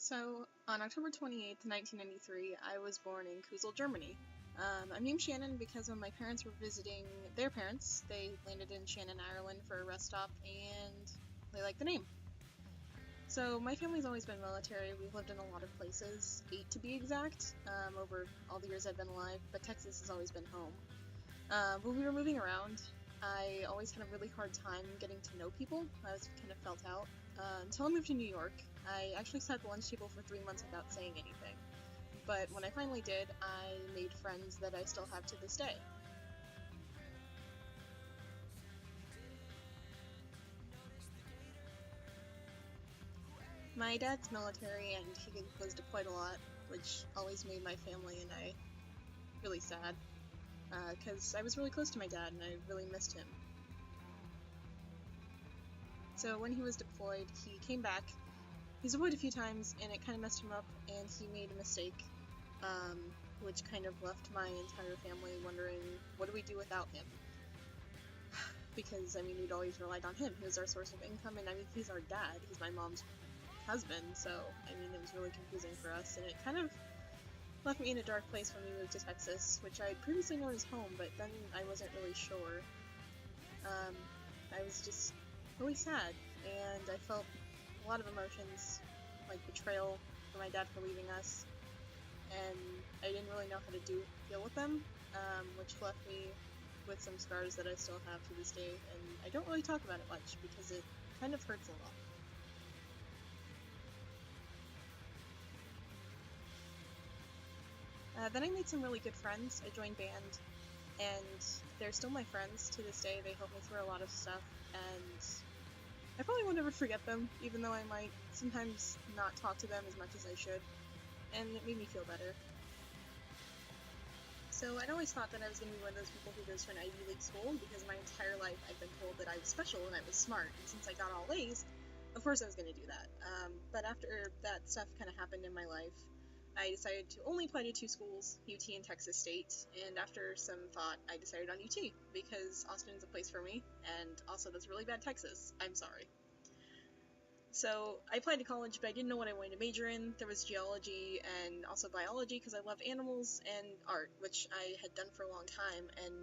So, on October 28th, 1993, I was born in Kusel, Germany. I'm named Shannon because when my parents were visiting their parents, they landed in Shannon, Ireland for a rest stop, and they liked the name. So, my family's always been military. We've lived in a lot of places, 8 to be exact, over all the years I've been alive, but Texas has always been home. When we were moving around, I always had a really hard time getting to know people. I was kind of felt out. Until I moved to New York, I actually sat at the lunch table for 3 months without saying anything. But when I finally did, I made friends that I still have to this day. My dad's military and he was deployed a lot, which always made my family and I really sad, because I was really close to my dad and I really missed him. So when he was deployed, he came back. He's deployed a few times and it kind of messed him up and he made a mistake, which kind of left my entire family wondering, what do we do without him? Because, we'd always relied on him. He was our source of income, and he's our dad. He's my mom's husband, so, it was really confusing for us, and it kind of left me in a dark place when we moved to Texas, which I had previously known as home, but then I wasn't really sure. I was just really sad, and I felt a lot of emotions, like betrayal for my dad for leaving us, and I didn't really know how to deal with them, which left me with some scars that I still have to this day, and I don't really talk about it much because it kind of hurts a lot. Then I made some really good friends. I joined band, and they're still my friends to this day. They help me through a lot of stuff, and I probably won't ever forget them, even though I might sometimes not talk to them as much as I should, and it made me feel better. So I'd always thought that I was going to be one of those people who goes to an Ivy League school, because my entire life I've been told that I was special and I was smart, and since I got all A's, of course I was going to do that. But after that stuff kind of happened in my life, I decided to only apply to 2 schools, UT and Texas State, and after some thought, I decided on UT, because Austin's a place for me, and also that's really bad Texas. I'm sorry. So I applied to college, but I didn't know what I wanted to major in. There was geology and also biology because I love animals, and art, which I had done for a long time, and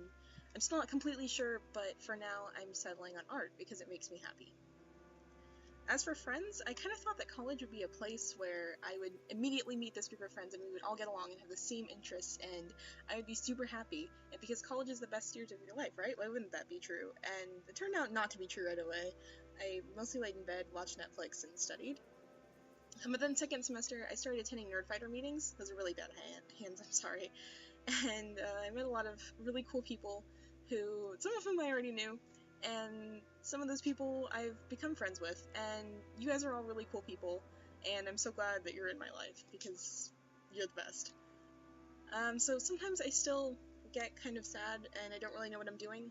I'm still not completely sure, but for now I'm settling on art because it makes me happy. As for friends, I kind of thought that college would be a place where I would immediately meet this group of friends and we would all get along and have the same interests, and I would be super happy, and because college is the best years of your life, right? Why wouldn't that be true? And it turned out not to be true right away. I mostly laid in bed, watched Netflix, and studied. But then second semester, I started attending Nerdfighter meetings. Those are really bad hands, I'm sorry. And I met a lot of really cool people who, some of whom I already knew, and some of those people I've become friends with, and you guys are all really cool people, and I'm so glad that you're in my life, because you're the best. So sometimes I still get kind of sad, and I don't really know what I'm doing,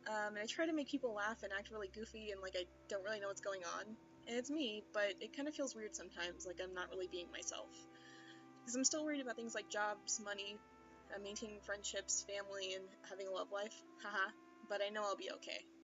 and I try to make people laugh and act really goofy, and like I don't really know what's going on, and it's me, but it kind of feels weird sometimes, like I'm not really being myself, because I'm still worried about things like jobs, money, maintaining friendships, family, and having a love life, haha, but I know I'll be okay.